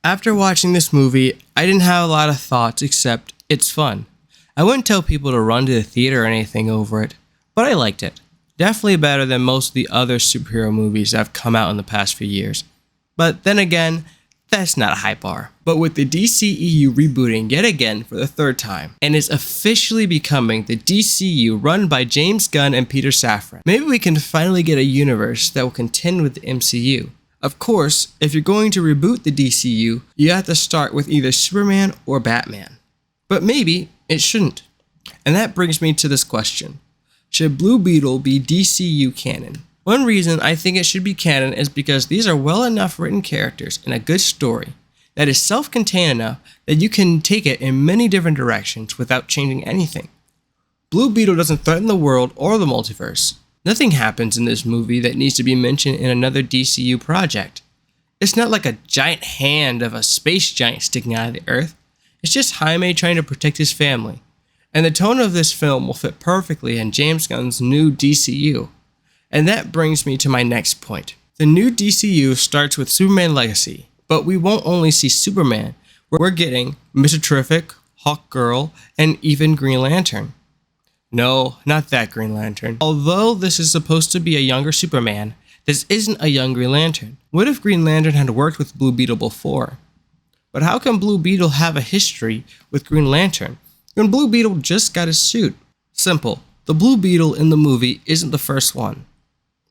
After watching this movie, I didn't have a lot of thoughts except it's fun. I wouldn't tell people to run to the theater or anything over it, but I liked it. Definitely better than most of the other superhero movies that have come out in the past few years. But then again, that's not a high bar. But with the DCEU rebooting yet again for the third time, and is officially becoming the DCU run by James Gunn and Peter Safran, maybe we can finally get a universe that will contend with the MCU. Of course, if you're going to reboot the DCU, you have to start with either Superman or Batman. But maybe it shouldn't. And that brings me to this question. Should Blue Beetle be DCU canon? One reason I think it should be canon is because these are well enough written characters and a good story that is self-contained enough that you can take it in many different directions without changing anything. Blue Beetle doesn't threaten the world or the multiverse. Nothing happens in this movie that needs to be mentioned in another DCU project. It's not like a giant hand of a space giant sticking out of the earth. It's just Jaime trying to protect his family. And the tone of this film will fit perfectly in James Gunn's new DCU. And that brings me to my next point. The new DCU starts with Superman Legacy, but we won't only see Superman. We're getting Mr. Terrific, Hawkgirl, and even Green Lantern. No, not that Green Lantern. Although this is supposed to be a younger Superman, this isn't a young Green Lantern. What if Green Lantern had worked with Blue Beetle before? But how can Blue Beetle have a history with Green Lantern when Blue Beetle just got his suit? Simple. The Blue Beetle in the movie isn't the first one.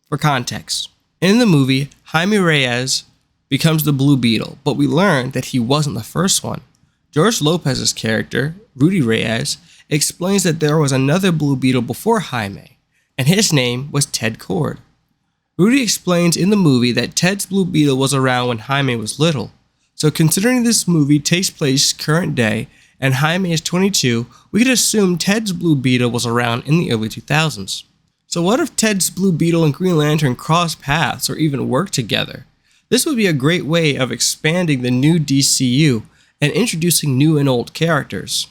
For context, in the movie, Jaime Reyes becomes the Blue Beetle, but we learn that he wasn't the first one. George Lopez's character, Rudy Reyes, explains that there was another Blue Beetle before Jaime, and his name was Ted Kord. Rudy explains in the movie that Ted's Blue Beetle was around when Jaime was little, so considering this movie takes place current day and Jaime is 22, we could assume Ted's Blue Beetle was around in the early 2000s. So what if Ted's Blue Beetle and Green Lantern cross paths or even work together? This would be a great way of expanding the new DCU and introducing new and old characters.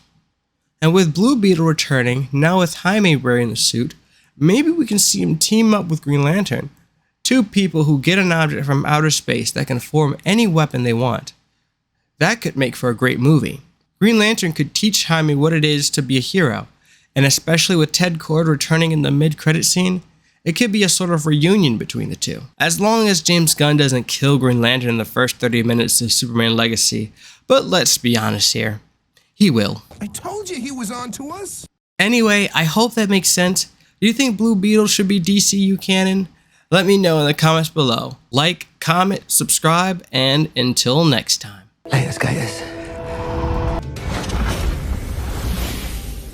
And with Blue Beetle returning, now with Jaime wearing the suit, maybe we can see him team up with Green Lantern, two people who get an object from outer space that can form any weapon they want. That could make for a great movie. Green Lantern could teach Jaime what it is to be a hero, and especially with Ted Kord returning in the mid-credit scene, it could be a sort of reunion between the two. As long as James Gunn doesn't kill Green Lantern in the first 30 minutes of Superman Legacy, but let's be honest here, he will. I told you he was on to us. Anyway, I hope that makes sense. Do you think Blue Beetle should be DCU canon? Let me know in the comments below. Like, comment, subscribe, and until next time. Laters, gators.